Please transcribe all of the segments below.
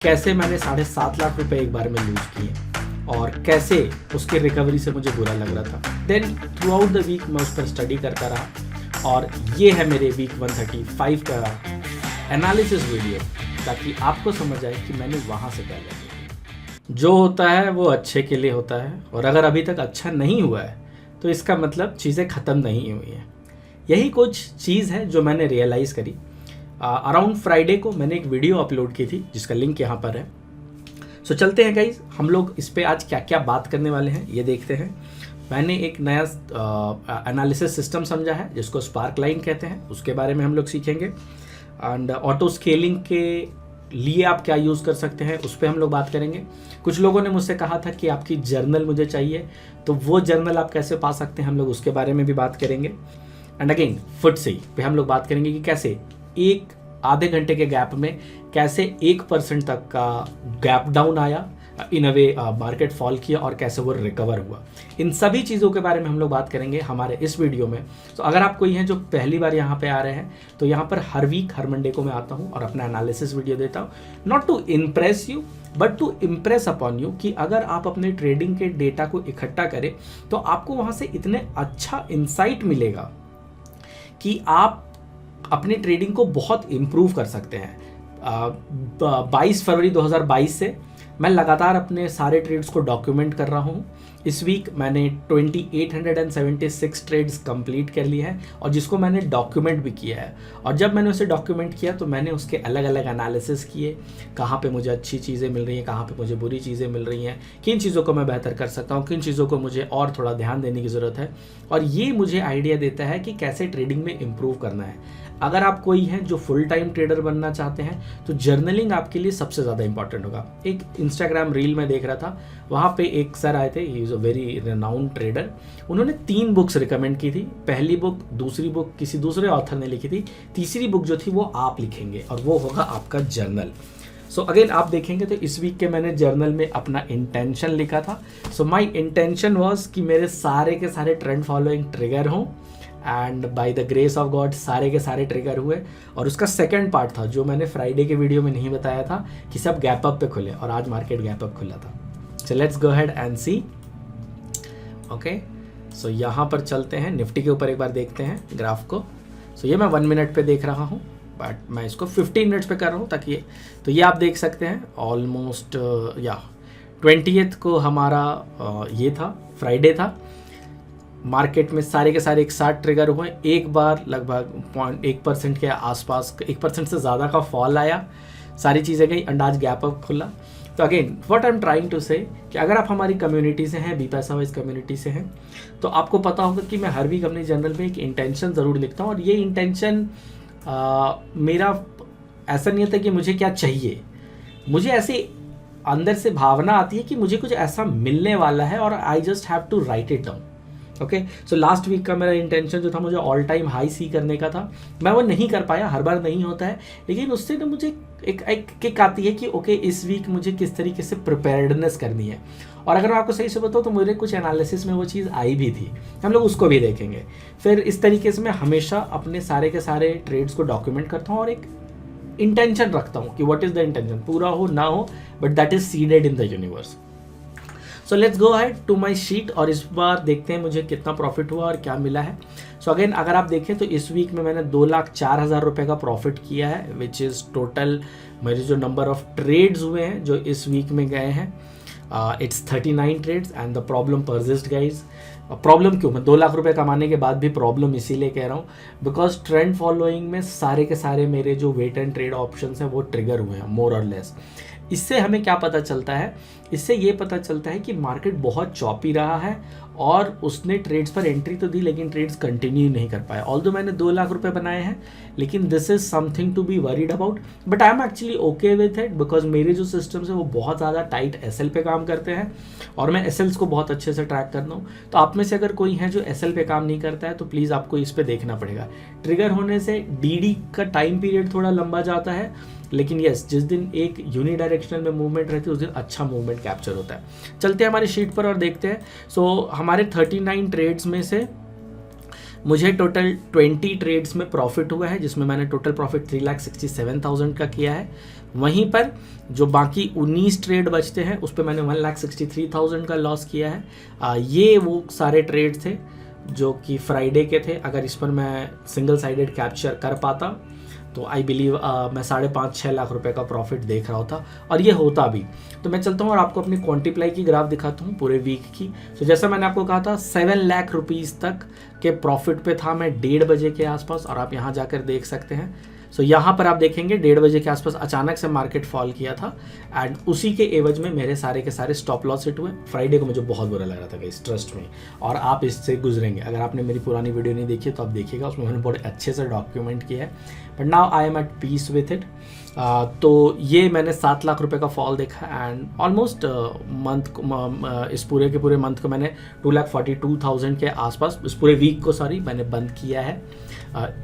कैसे मैंने 7.5 लाख रुपए एक बार में लूज किए और कैसे उसके रिकवरी से मुझे बुरा लग रहा था। Then throughout the week मैं उस पर स्टडी करता रहा और ये है मेरे वीक 135 का एनालिसिस वीडियो, ताकि आपको समझ आए कि मैंने वहाँ से क्या लिया। जो होता है वो अच्छे के लिए होता है, और अगर अभी तक अच्छा नहीं हुआ है तो इसका मतलब चीज़ें ख़त्म नहीं हुई हैं। यही कुछ चीज़ है जो मैंने रियलाइज़ करी। अराउंड फ्राइडे को मैंने एक वीडियो अपलोड की थी जिसका लिंक यहाँ पर है। सो चलते हैं गाइज, हम लोग इस पे आज क्या क्या बात करने वाले हैं ये देखते हैं। मैंने एक नया एनालिसिस सिस्टम समझा है जिसको स्पार्क लाइन कहते हैं, उसके बारे में हम लोग सीखेंगे। एंड ऑटो स्केलिंग के लिए आप क्या यूज़ कर सकते हैं उस पर हम लोग बात करेंगे। कुछ लोगों ने मुझसे कहा था कि आपकी जर्नल मुझे चाहिए, तो वो जर्नल आप कैसे पा सकते हैं हम लोग उसके बारे में भी बात करेंगे। एंड अगेन FTSE पे हम लोग बात करेंगे कि कैसे एक आधे घंटे के गैप में कैसे 1% तक का गैप डाउन आया, इन अ वे मार्केट फॉल किया और कैसे वो रिकवर हुआ। इन सभी चीज़ों के बारे में हम लोग बात करेंगे हमारे इस वीडियो में। तो अगर आप कोई हैं जो पहली बार यहाँ पे आ रहे हैं, तो यहाँ पर हर वीक हर मंडे को मैं आता हूँ और अपना एनालिसिस वीडियो देता हूँ, not to impress you but to impress upon you, कि अगर आप अपने ट्रेडिंग के डेटा को इकट्ठा करें तो आपको वहाँ से इतने अच्छा इंसाइट मिलेगा कि आप अपने ट्रेडिंग को बहुत इम्प्रूव कर सकते हैं। 22 फरवरी 2022 से मैं लगातार अपने सारे ट्रेड्स को डॉक्यूमेंट कर रहा हूँ। इस वीक मैंने 2876 ट्रेड्स कंप्लीट कर लिए हैं और जिसको मैंने डॉक्यूमेंट भी किया है। और जब मैंने उसे डॉक्यूमेंट किया तो मैंने उसके अलग अलग एनालिसिस किए, कहाँ पे मुझे अच्छी चीज़ें मिल रही हैं, कहाँ पे मुझे बुरी चीज़ें मिल रही हैं, किन चीज़ों को मैं बेहतर कर सकता हूँ, किन चीज़ों को मुझे और थोड़ा ध्यान देने की ज़रूरत है। और ये मुझे आइडिया देता है कि कैसे ट्रेडिंग में इम्प्रूव करना है। अगर आप कोई हैं जो फुल टाइम ट्रेडर बनना चाहते हैं तो जर्नलिंग आपके लिए सबसे ज़्यादा इंपॉर्टेंट होगा। एक इंस्टाग्राम रील में देख रहा था, वहाँ पे एक सर आए थे, he is a very renowned trader. उन्होंने 3 बुक्स रिकमेंड की थी। पहली बुक, दूसरी बुक किसी दूसरे ऑथर ने लिखी थी, तीसरी बुक जो थी वो आप लिखेंगे और वो होगा आपका जर्नल। सो अगेन आप देखेंगे तो इस वीक के मैंने जर्नल में अपना इंटेंशन लिखा था। सो माई इंटेंशन वॉज कि मेरे सारे के सारे ट्रेंड फॉलोइंग ट्रिगर हों, and by the grace of God सारे के सारे ट्रिगर हुए। और उसका सेकंड पार्ट था जो मैंने फ्राइडे के वीडियो में नहीं बताया था, कि सब गैप अप पे खुले, और आज मार्केट गैप अप खुला था। So let's go ahead and see. Okay, so यहाँ पर चलते हैं, निफ्टी के ऊपर एक बार देखते हैं ग्राफ को। सो ये मैं 1 मिनट पे देख रहा हूँ, बट मैं इसको 15 मिनट्स पे कर रहा हूँ ताकि तो ये आप देख सकते हैं ऑलमोस्ट 20th को हमारा ये था, फ्राइडे था। मार्केट में सारे के सारे एक साथ ट्रिगर हुए, एक बार लगभग 0.1% के आसपास, 1% से ज़्यादा का फॉल आया, सारी चीज़ें गई, एंड आज गैप अप खुला। तो again what I am trying to say कि अगर आप हमारी कम्युनिटी से हैं, बी पैसा वाइज कम्युनिटी से हैं, तो आपको पता होगा कि मैं हर वीक अपने जर्नल में एक इंटेंशन ज़रूर लिखता हूँ। और ये इंटेंशन मेरा ऐसा नहीं होता कि मुझे क्या चाहिए, मुझे ऐसे अंदर से भावना आती है कि मुझे कुछ ऐसा मिलने वाला है और I just have to write it down. Okay, so last week का मेरा इंटेंशन जो था, मुझे ऑल टाइम हाई सी करने का था। मैं वो नहीं कर पाया, हर बार नहीं होता है, लेकिन उससे ना मुझे एक किक आती है कि ओके इस वीक मुझे किस तरीके से प्रिपेयर्डनेस करनी है। और अगर मैं आपको सही से बताऊँ तो मेरे कुछ एनालिसिस में वो चीज़ आई भी थी, हम लोग उसको भी देखेंगे। फिर इस तरीके से मैं हमेशा अपने सारे के सारे ट्रेड्स को डॉक्यूमेंट करता हूँ और एक इंटेंशन रखता हूँ कि व्हाट इज़ द इंटेंशन, पूरा हो ना हो, but that is seeded in the universe. So let's go ahead to my sheet और इस बार देखते हैं मुझे कितना प्रॉफिट हुआ और क्या मिला है। सो अगेन अगर आप देखें तो इस वीक में मैंने 2,04,000 रुपये का प्रॉफिट किया है, विच इज़ टोटल मेरे जो नंबर ऑफ ट्रेड्स हुए हैं जो इस वीक में गए हैं, it's 39 trades. And the problem persist guys. Problem क्यों, मैं 2 लाख रुपए कमाने के बाद भी प्रॉब्लम इसीलिए कह रहा हूँ बिकॉज ट्रेंड फॉलोइंग में सारे के सारे मेरे जो वेट एंड ट्रेड ऑप्शन हैं वो ट्रिगर हुए हैं मोर और लेस। इससे हमें क्या पता चलता है, इससे ये पता चलता है कि मार्केट बहुत चॉपी रहा है और उसने ट्रेड्स पर एंट्री तो दी लेकिन ट्रेड्स कंटिन्यू नहीं कर पाए। ऑल्दो मैंने 2 लाख रुपए बनाए हैं, लेकिन this is something to be worried about, but I am actually okay with it because मेरे जो सिस्टम्स है वो बहुत ज़्यादा टाइट एसएल पे काम करते हैं और मैं एसएल्स को बहुत अच्छे से ट्रैक करता हूँ। तो आप में से अगर कोई है जो एसएल पे काम नहीं करता है तो प्लीज़ आपको इस पे देखना पड़ेगा। ट्रिगर होने से डीडी का टाइम पीरियड थोड़ा लंबा जाता है, लेकिन यस जिस दिन एक यूनी डायरेक्शनल में मूवमेंट रहती है उस दिन अच्छा मूवमेंट कैप्चर होता है। चलते हैं हमारी शीट पर और देखते हैं। सो हमारे 39 ट्रेड्स में से मुझे टोटल 20 ट्रेड्स में प्रॉफिट हुआ है, जिसमें मैंने टोटल प्रॉफिट 3,67,000 का किया है। वहीं पर जो बाकी 19 ट्रेड बचते हैं उस पर मैंने 1,63,000 का लॉस किया है। ये वो सारे ट्रेड थे जो कि फ्राइडे के थे। अगर इस पर मैं सिंगल साइडेड कैप्चर कर पाता तो आई बिलीव मैं 5.5-6 लाख रुपए का प्रॉफिट देख रहा होता, और ये होता भी। तो मैं चलता हूँ और आपको अपनी क्वांटिप्लाई की ग्राफ दिखाता हूँ पूरे वीक की। तो जैसा मैंने आपको कहा था 7 लाख रुपीज़ तक के प्रॉफिट पे था मैं 1:30 बजे के आसपास, और आप यहाँ जाकर देख सकते हैं। सो यहाँ पर आप देखेंगे 1:30 बजे के आसपास अचानक से मार्केट फॉल किया था, एंड उसी के एवज में मेरे सारे के सारे स्टॉप लॉस हिट हुए। फ्राइडे को मुझे बहुत बुरा लग रहा था गाइस, ट्रस्ट में, और आप इससे गुजरेंगे। अगर आपने मेरी पुरानी वीडियो नहीं देखी तो आप देखिएगा, उसमें मैंने बहुत अच्छे से डॉक्यूमेंट किया है। But now I am at peace with it. तो ये मैंने 7 लाख रुपए का फॉल देखा, एंड ऑलमोस्ट इस पूरे के पूरे मंथ को मैंने 2,42,000 के आसपास, इस पूरे वीक को मैंने बंद किया है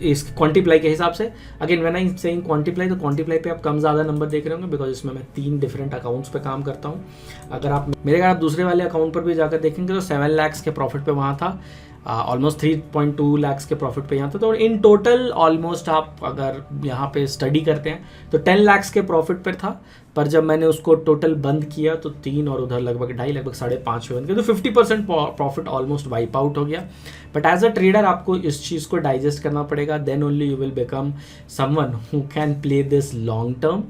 इस क्वांटिप्लाई के हिसाब से। अगेन व्हेन आई सेइंग क्वांटिप्लाई, तो क्वांटिप्लाई पे आप कम ज़्यादा नंबर देख रहे होंगे, बिकॉज इसमें मैं 3 डिफरेंट अकाउंट्स पे काम करता हूँ। अगर आप दूसरे वाले अकाउंट पर भी जाकर देखेंगे तो 7 लाख के प्रॉफिट पे वहाँ था, ऑलमोस्ट 3.2 लाख के प्रॉफिट पे यहाँ था। तो इन टोटल ऑलमोस्ट आप अगर यहाँ पे स्टडी करते हैं तो 10 लाख के प्रॉफिट पर था, पर जब मैंने उसको टोटल बंद किया तो 3 और उधर लगभग 2.5 लगभग 5.5 पे बन गया, तो 50% प्रॉफिट ऑलमोस्ट वाइप आउट हो गया। बट एज अ ट्रेडर आपको इस चीज़ को डाइजेस्ट करना पड़ेगा, then only you will become someone who can play this long term.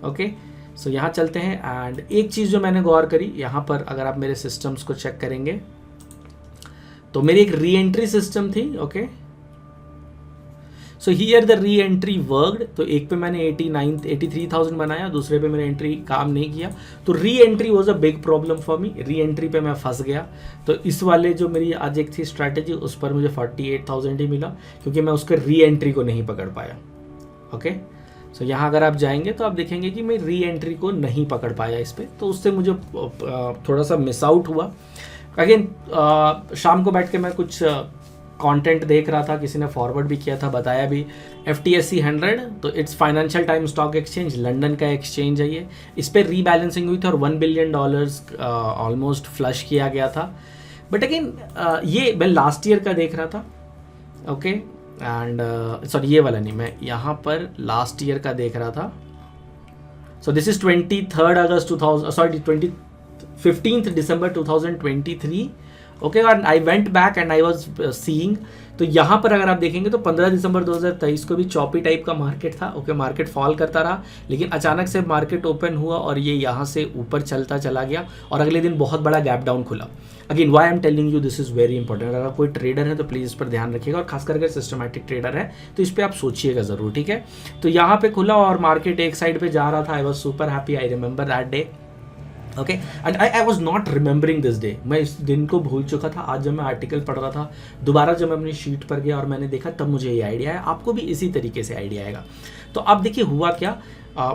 Okay, so यहाँ चलते हैं। एंड एक चीज़ जो मैंने गौर करी यहाँ पर, अगर आप मेरे सिस्टम्स को चेक करेंगे तो मेरी एक री एंट्री सिस्टम थी। Okay, so here the re entry worked. तो एक पे मैंने 83,000 बनाया, दूसरे पे मेरा एंट्री काम नहीं किया, तो re entry was a big problem for me. Re entry पे मैं फंस गया। तो इस वाले जो मेरी आज एक थी स्ट्रैटेजी, उस पर मुझे 48,000 ही मिला, क्योंकि मैं उसके री एंट्री को नहीं पकड़ पाया। ओके, सो यहाँ अगर आप जाएंगे तो आप देखेंगे कि मैं री एंट्री को नहीं पकड़ पाया इस पर, तो उससे मुझे थोड़ा सा मिस आउट हुआ। अगेन शाम को बैठ के मैं कुछ कंटेंट देख रहा था, किसी ने फॉरवर्ड भी किया था, बताया भी। FTSE 100 तो it's financial time stock exchange, London का एक्सचेंज है ये। इस पर रीबैलेंसिंग हुई थी और $1 बिलियन ऑलमोस्ट फ्लश किया गया था। बट अगेन ये मैं लास्ट ईयर का देख रहा था। ओके, एंड सॉरी ये वाला नहीं, मैं यहाँ पर लास्ट ईयर का देख रहा था। So this is 15th December 2023। Okay, और I went back and I was seeing, तो यहाँ पर अगर आप देखेंगे तो 15 दिसंबर 2023 को भी चॉपी टाइप का मार्केट था। ओके, मार्केट फॉल करता रहा, लेकिन अचानक से मार्केट ओपन हुआ और ये यहाँ से ऊपर चलता चला गया, और अगले दिन बहुत बड़ा गैप डाउन खुला। Again why I am telling you this is very important. अगर आप कोई ट्रेडर है तो प्लीज़ इस पर ध्यान रखिएगा, और खास करके सिस्टमैटिक ट्रेडर है तो इस पर आप सोचिएगा ज़रूर। ठीक है, तो यहाँ पे खुला और मार्केट एक साइड पे जा रहा था। I was super happy, I remember that day. Okay, and I was not remembering this day, मैं इस दिन को भूल चुका था। आज जब मैं आर्टिकल पढ़ रहा था, दोबारा जब मैं अपनी शीट पर गया और मैंने देखा, तब मुझे ये आइडिया है। आपको भी इसी तरीके से आइडिया आएगा। तो अब देखिए हुआ क्या,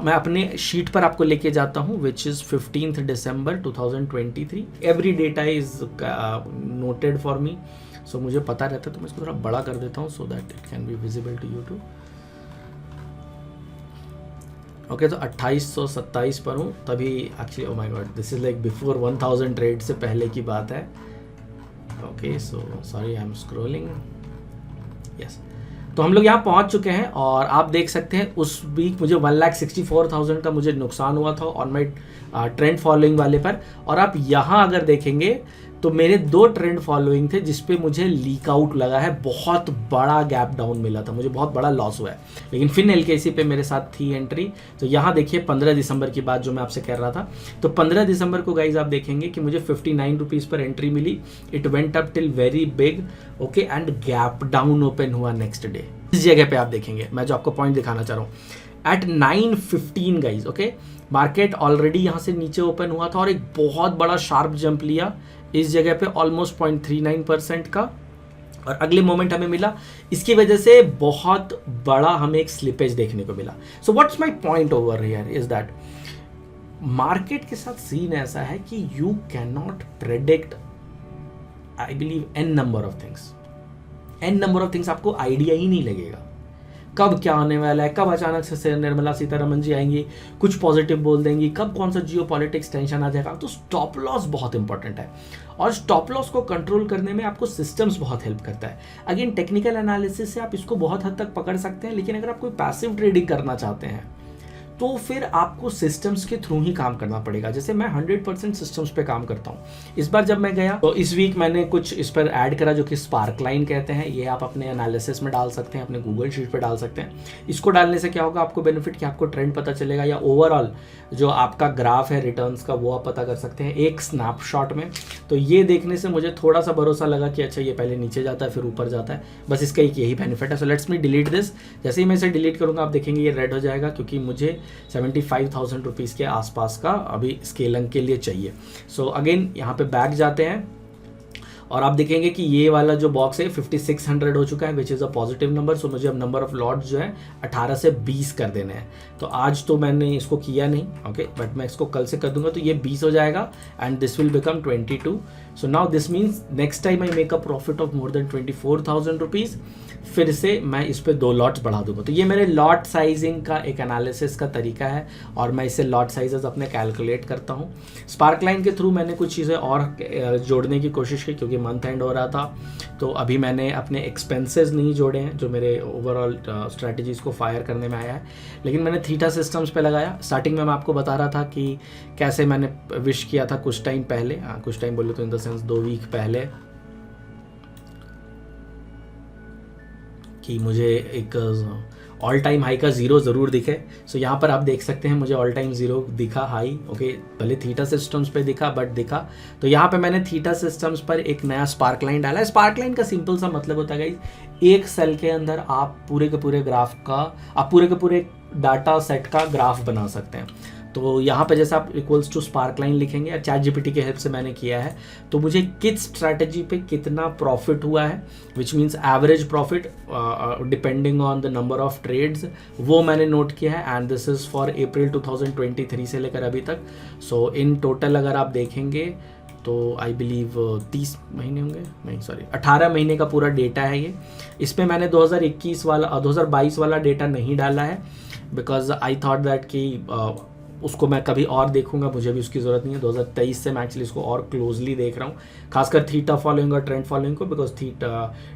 मैं अपने शीट पर आपको लेके जाता हूँ, which is 15th December 2023। Every data is noted for me, so मुझे पता रहता है। तो मैं इसको थोड़ा बड़ा कर देता हूँ so that it can be visible to you too. Okay, तो 2827 पर हूँ तभी। Actually oh my God, this is like before 1000 trade से पहले की बात है। Okay, so sorry I am scrolling. Yes, तो हम लोग यहाँ पहुँच चुके हैं, और आप देख सकते हैं उस वीक मुझे 1,64,000 का मुझे नुकसान हुआ था ऑन माई ट्रेंड फॉलोइंग वाले पर। और आप यहाँ अगर देखेंगे तो मेरे 2 ट्रेंड फॉलोइंग थे जिसपे मुझे लीक आउट लगा है, बहुत बड़ा गैप डाउन मिला था, मुझे बहुत बड़ा लॉस हुआ है। लेकिन फिर LKC पे मेरे साथ थी एंट्री। तो यहाँ देखिए 15 दिसंबर की बात जो मैं आपसे कह रहा था, तो 15 दिसंबर को गाइज आप देखेंगे कि मुझे 59 रुपीज़ पर एंट्री मिली। It went up till very big. Okay, and gap down open हुआ नेक्स्ट डे। इस जगह पे आप देखेंगे, मैं जो आपको पॉइंट दिखाना चाह रहा हूँ, at 9:15 guys. Okay, market already यहाँ से नीचे ओपन हुआ था और एक बहुत बड़ा शार्प जंप लिया इस जगह पे, ऑलमोस्ट 0.39% का, और अगले मोमेंट हमें मिला। इसकी वजह से बहुत बड़ा हमें एक स्लिपेज देखने को मिला। So what's my point over here is that market के साथ सीन ऐसा है कि you can not predict, I believe, n number of things. आपको आइडिया ही नहीं लगेगा। कब क्या आने वाला है, कब अचानक से निर्मला सीतारमन जी आएंगी, कुछ पॉजिटिव बोल देंगी, कब कौन सा जियो पॉलिटिक्स टेंशन आ जाएगा। तो स्टॉप लॉस बहुत इंपॉर्टेंट है और स्टॉप लॉस को कंट्रोल करने में आपको सिस्टम्स बहुत हेल्प करता है। अगेन टेक्निकल एनालिसिस से आप इसको बहुत हद तक पकड़ सकते हैं, लेकिन अगर आप कोई पैसिव ट्रेडिंग करना चाहते हैं तो फिर आपको सिस्टम्स के थ्रू ही काम करना पड़ेगा। जैसे मैं 100% सिस्टम्स पे काम करता हूँ। इस बार जब मैं गया तो इस वीक मैंने कुछ इस पर ऐड करा जो कि स्पार्कलाइन कहते हैं। ये आप अपने एनालिसिस में डाल सकते हैं, अपने गूगल शीट पे डाल सकते हैं। इसको डालने से क्या होगा, आपको बेनिफिट कि आपको ट्रेंड पता चलेगा या ओवरऑल जो आपका ग्राफ है रिटर्न्स का वो आप पता कर सकते हैं एक स्नैपशॉट में। तो ये देखने से मुझे थोड़ा सा भरोसा लगा कि अच्छा ये पहले नीचे जाता है फिर ऊपर जाता है, बस इसका एक यही बेनिफिट है। So let's me delete this. जैसे ही मैं इसे डिलीट करूँगा आप देखेंगे ये रेड हो जाएगा, क्योंकि मुझे 75,000 रुपीज़ के आसपास का अभी स्केलिंग के लिए चाहिए। सो अगेन यहाँ पे बैक जाते हैं और आप देखेंगे कि ये वाला जो बॉक्स है 5600 हो चुका है, which is a positive number. So मुझे अब नंबर ऑफ लॉट्स जो है 18 से 20 कर देने हैं। तो आज तो मैंने इसको किया नहीं, ओके, बट मैं इसको कल से कर दूंगा तो ये 20 हो जाएगा and this will become 22। So now this means next time I make a profit of more than 24,000 rupees, फिर से मैं इस पे 2 लॉट्स बढ़ा दूंगा। तो ये मेरे लॉट साइजिंग का एक एनालिसिस का तरीका है और मैं इससे लॉट साइजेस अपने कैलकुलेट करता हूँ। स्पार्कलाइन के थ्रू मैंने कुछ चीज़ें और जोड़ने की कोशिश की, क्योंकि मंथ एंड हो रहा था तो अभी मैंने अपने एक्सपेंसेस नहीं जोड़े हैं जो मेरे ओवरऑल स्ट्रैटेजीज़ को फायर करने में आया है, लेकिन मैंने थीटा सिस्टम्स पे लगाया। स्टार्टिंग में मैं आपको बता रहा था कि कैसे मैंने विश किया था कुछ टाइम पहले, कुछ टाइम बोले तो इन द सेंस 2 वीक पहले, कि मुझे एक ऑल टाइम हाई का ज़ीरो ज़रूर दिखे। सो यहाँ पर आप देख सकते हैं मुझे ऑल टाइम ज़ीरो दिखा हाई, ओके, भले थीटा सिस्टम्स पे दिखा बट दिखा। तो यहाँ पे मैंने थीटा सिस्टम्स पर एक नया स्पार्कलाइन डाला है। स्पार्कलाइन का सिंपल सा मतलब होता है गाइस, एक सेल के अंदर आप पूरे के पूरे ग्राफ का, आप पूरे के पूरे डाटा सेट का ग्राफ बना सकते हैं। तो यहाँ पे जैसे आप इक्वल्स टू स्पार्कलाइन लिखेंगे, या चैट जीपीटी के हेल्प से मैंने किया है, तो मुझे किस स्ट्रैटेजी पे कितना प्रॉफिट हुआ है, which means average profit depending on the number of trades, वो मैंने नोट किया है। And this is for April 2023 से लेकर अभी तक। सो इन टोटल अगर आप देखेंगे तो आई बिलीव 30 महीने होंगे, नहीं सॉरी 18 महीने का पूरा डेटा है ये। इस पर मैंने 2022 वाला डेटा नहीं डाला है, बिकॉज आई थॉट दैट कि उसको मैं कभी और देखूंगा, मुझे भी उसकी ज़रूरत नहीं है। 2023 से मैं एक्चुअली इसको और क्लोजली देख रहा हूँ, खासकर थीटा फॉलोइंग और ट्रेंड फॉलोइंग को, बिकॉज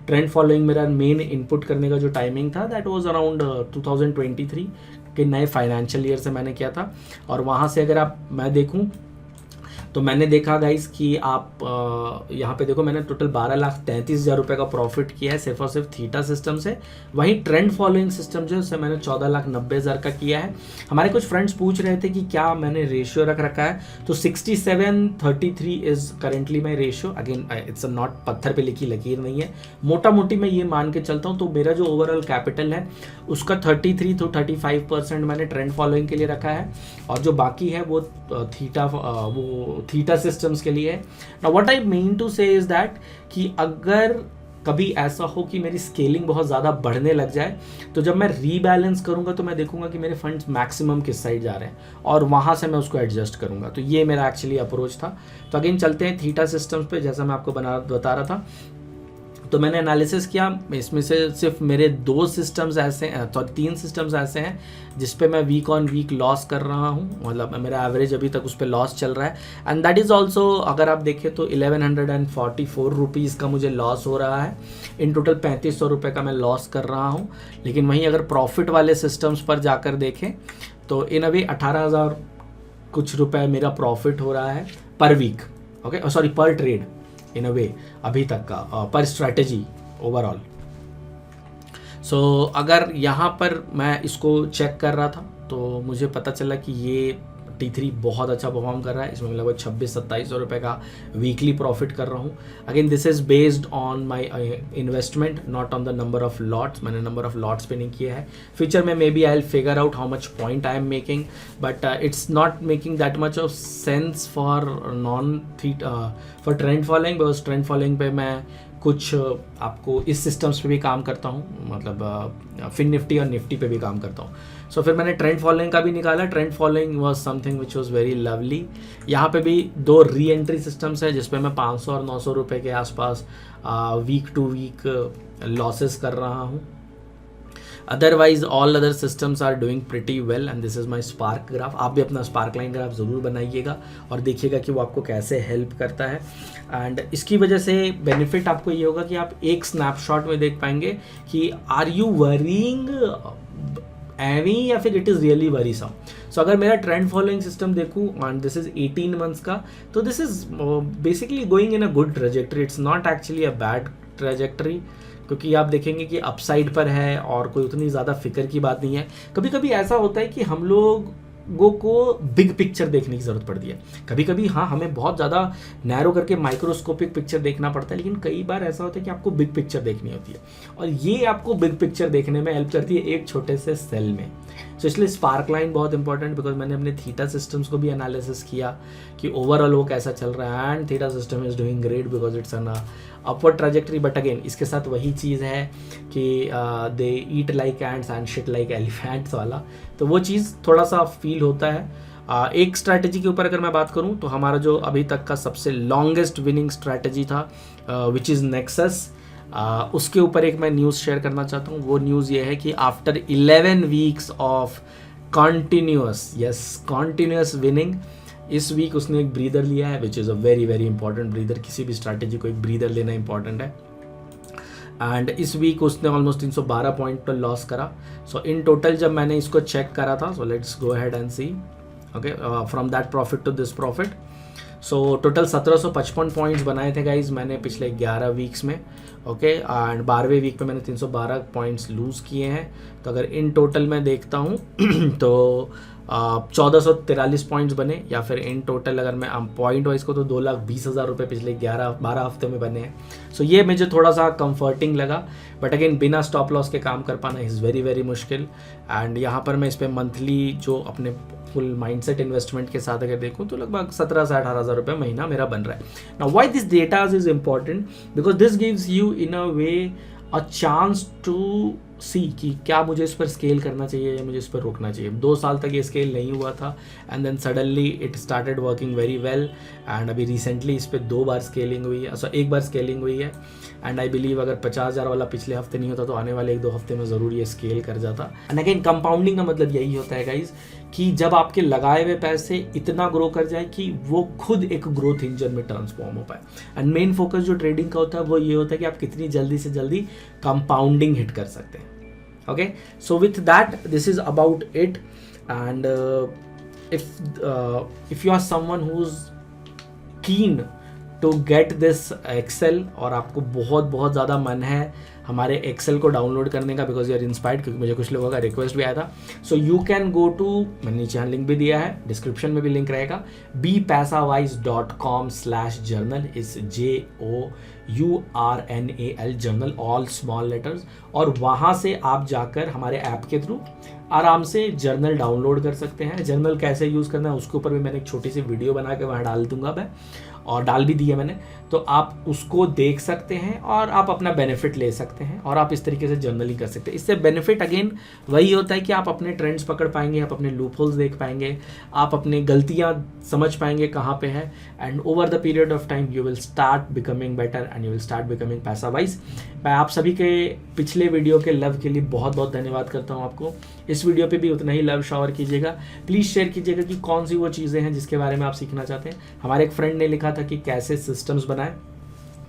ट्रेंड फॉलोइंग मेरा मेन इनपुट करने का जो टाइमिंग था दैट वाज अराउंड 2023 के नए फाइनेंशियल ईयर से मैंने किया था। और वहाँ से अगर मैं देखूँ तो मैंने देखा गाइस कि आप यहाँ पे देखो मैंने टोटल 12,33,000 रुपये का प्रॉफिट किया है सिर्फ और सिर्फ थीटा सिस्टम से। वहीं ट्रेंड फॉलोइंग सिस्टम जो है उससे मैंने 14,90,000 का किया है। हमारे कुछ फ्रेंड्स पूछ रहे थे कि क्या मैंने रेशियो रख रखा है, तो 67:33 is currently my ratio. Again it's not पत्थर पे लिखी लकीर नहीं है, मोटा मोटी मैं ये मान के चलता हूँ। तो मेरा जो ओवरऑल कैपिटल है उसका 33 to 35% मैंने ट्रेंड फॉलोइंग के लिए रखा है, और जो बाकी है वो थीटा सिस्टम्स के लिए है। Now what I mean to say is that कि अगर कभी ऐसा हो कि मेरी स्केलिंग बहुत ज़्यादा बढ़ने लग जाए, तो जब मैं रीबैलेंस करूंगा तो मैं देखूंगा कि मेरे फंड्स मैक्सिमम किस साइड जा रहे हैं और वहाँ से मैं उसको एडजस्ट करूंगा। तो ये मेरा एक्चुअली अप्रोच था। तो अगेन चलते हैं थीटा सिस्टम्स पे, जैसा मैं आपको बता रहा था। तो मैंने एनालिसिस किया, इसमें से सिर्फ मेरे 2 सिस्टम्स ऐसे हैं, तो 3 सिस्टम्स ऐसे हैं जिस पे मैं वीक ऑन वीक लॉस कर रहा हूँ, मतलब मेरा एवरेज अभी तक उस पर लॉस चल रहा है। एंड दैट इज़ ऑल्सो, अगर आप देखें तो 1144 रुपीज़ का मुझे लॉस हो रहा है। इन टोटल 3500 रुपये का मैं लॉस कर रहा हूँ। लेकिन वहीं अगर प्रॉफिट वाले सिस्टम्स पर जाकर देखें तो इन अभी 18,000 कुछ रुपये मेरा प्रॉफिट हो रहा है पर वीक, ओके, सॉरी पर ट्रेड इन अ वे अभी तक का, पर स्ट्रैटेजी ओवरऑल। सो अगर यहाँ पर मैं इसको चेक कर रहा था तो मुझे पता चला कि ये T3 बहुत अच्छा परफॉर्म कर रहा है। इसमें लगभग 26-27 रुपये का वीकली प्रॉफिट कर रहा हूँ। Again this is based on my investment, not on the number of lots. मैंने नंबर ऑफ लॉट्स पे नहीं किया है। फ्यूचर में maybe I will figure out how much point I am making, but it's not making that much of sense for trend following, because trend following पे मैं कुछ आपको इस सिस्टम्स पे भी काम करता हूँ, मतलब फिन निफ्टी और निफ्टी पे भी काम करता हूँ। सो फिर मैंने ट्रेंड फॉलोइंग का भी निकाला। Trend following was something which was very lovely. यहाँ पे भी 2 री एंट्री सिस्टम्स है जिसपे मैं 500 और 900 रुपये के आसपास वीक टू वीक लॉसेस कर रहा हूँ। Otherwise all other systems are doing pretty well and this is my spark graph. आप भी अपना स्पार्क लाइन ग्राफ ज़रूर बनाइएगा और देखिएगा कि वो आपको कैसे हेल्प करता है. एंड इसकी वजह से बेनिफिट आपको ये होगा कि आप एक स्नैपशॉट में देख पाएंगे कि आर यू वरीइंग एनी या फिर इट इज़ रियली वरीसम. सो अगर मेरा ट्रेंड फॉलोइंग सिस्टम देखूँ एंड दिस इज 18 मंथ्स का, तो this is basically going in a good trajectory. It's not actually a bad trajectory, क्योंकि आप देखेंगे कि अपसाइड पर है और कोई उतनी ज़्यादा फिक्र की बात नहीं है. कभी कभी ऐसा होता है कि हम लोगों को बिग पिक्चर देखने की ज़रूरत पड़ती है. कभी कभी हाँ, हमें बहुत ज़्यादा नैरो करके माइक्रोस्कोपिक पिक्चर देखना पड़ता है, लेकिन कई बार ऐसा होता है कि आपको बिग पिक्चर देखनी होती है और ये आपको बिग पिक्चर देखने में हेल्प करती है एक छोटे से सेल में. सो इसलिए स्पार्क लाइन बहुत इंपॉर्टेंट, बिकॉज मैंने अपने थीटा सिस्टम्स को भी एनालिसिस किया कि ओवरऑल वो कैसा चल रहा है. And theta system is doing great because it's an upward trajectory. But again इसके साथ वही चीज़ है कि they eat like ants and shit like elephants वाला, तो वो चीज़ थोड़ा सा फील होता है. एक स्ट्रैटेजी के ऊपर अगर मैं बात करूं तो हमारा जो अभी तक का सबसे लॉन्गेस्ट विनिंग स्ट्रैटेजी था विच इज़ नेक्सस, उसके ऊपर एक मैं न्यूज़ शेयर करना चाहता हूँ. वो न्यूज़ ये है कि after 11 weeks of continuous winning, इस वीक उसने एक ब्रीदर लिया है which is a very very important breather. किसी भी स्ट्रैटेजी को एक ब्रीदर लेना इंपॉर्टेंट है. एंड इस वीक उसने ऑलमोस्ट 312 पॉइंट पर लॉस करा. सो इन टोटल जब मैंने इसको चेक करा था, so let's go ahead and see okay from that profit to this profit. So total 1755 points बनाए थे गाइज मैंने पिछले 11 वीक्स में. ओके एंड 12वें वीक पे मैंने 312 पॉइंट्स लूज़ किए हैं. तो अगर इन टोटल मैं देखता हूँ तो 1443 पॉइंट्स बने, या फिर इन टोटल अगर मैं पॉइंट वाइज को तो 2,20,000 रुपये पिछले 12 हफ्ते में बने हैं. सो ये मुझे थोड़ा सा कंफर्टिंग लगा. बट अगेन बिना स्टॉप लॉस के काम कर पाना इज़ वेरी वेरी मुश्किल. एंड यहाँ पर मैं इस पर मंथली जो अपने फुल माइंडसेट इन्वेस्टमेंट के साथ अगर देखूँ तो लगभग 17 से 18,000 रुपये महीना मेरा बन रहा है. Now why this data is important, because this gives you in a way a chance to see कि क्या मुझे इस पर स्केल करना चाहिए या मुझे इस पर रोकना चाहिए. 2 साल तक ये स्केल नहीं हुआ था and then suddenly it started working very well. And अभी रिसेंटली इस पर 2 बार स्केलिंग हुई है, एक बार स्केलिंग हुई है. एंड आई बिलीव अगर 50,000 वाला पिछले हफ्ते नहीं होता तो आने वाले 1-2 हफ्ते में ज़रूर ये स्केल कर जाता. एंड अगेन कंपाउंडिंग का मतलब यही होता है गाइज कि जब आपके लगाए हुए पैसे इतना ग्रो कर जाए कि वो खुद एक ग्रोथ इंजन में ट्रांसफॉर्म हो पाए. एंड मेन फोकस जो ट्रेडिंग का होता है वो ये होता है कि आप कितनी जल्दी से जल्दी कंपाउंडिंग हिट कर सकते हैं. Okay, so with that this is about it. And if you are someone who's keen to get this Excel और आपको बहुत ज़्यादा मन है हमारे एक्सेल को डाउनलोड करने का बिकॉज यू आर इंस्पायर्ड, क्योंकि मुझे कुछ लोगों का रिक्वेस्ट भी आया था. So you can go to, मैंने नीचे यहाँ लिंक भी दिया है, डिस्क्रिप्शन में भी लिंक रहेगा, bpasawise.com/journal इस JOURNAL journal all small letters. और वहाँ से आप जाकर हमारे ऐप के थ्रू आराम से जर्नल डाउनलोड कर सकते हैं. जर्नल कैसे यूज़ करना है उसके ऊपर भी मैंने एक छोटी सी वीडियो बना के वहाँ डाल दूंगा मैं, और डाल भी दी है मैंने, तो आप उसको देख सकते हैं और आप अपना बेनिफिट ले सकते हैं और आप इस तरीके से जर्नलिंग कर सकते हैं. इससे बेनिफिट अगेन वही होता है कि आप अपने ट्रेंड्स पकड़ पाएंगे, आप अपने लूप होल्स देख पाएंगे, आप अपने गलतियां समझ पाएंगे कहाँ पे है. And over the period of time you will start becoming better and you will start becoming पैसा वाइज. मैं आप सभी के पिछले वीडियो के लव के लिए बहुत बहुत धन्यवाद करता हूँ आपको. इस वीडियो पे भी उतना ही लव शावर कीजिएगा. प्लीज़ शेयर कीजिएगा कि कौन सी वो चीज़ें हैं जिसके बारे में आप सीखना चाहते हैं. हमारे एक फ्रेंड ने लिखा था कि कैसे सिस्टम्स बनाएं,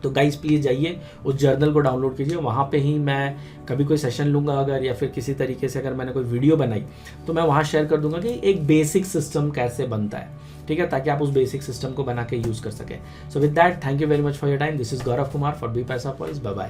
तो गाइज प्लीज़ जाइए उस जर्नल को डाउनलोड कीजिए. वहाँ पे ही मैं कभी कोई सेशन लूँगा अगर, या फिर किसी तरीके से अगर मैंने कोई वीडियो बनाई तो मैं वहाँ शेयर कर दूंगा कि एक बेसिक सिस्टम कैसे बनता है, ठीक है, ताकि आप उस बेसिक सिस्टम को बना के यूज़ कर सकें. So with that thank you very much for your time. This is Gaurav Kumar for B Paisa voice. Bye bye.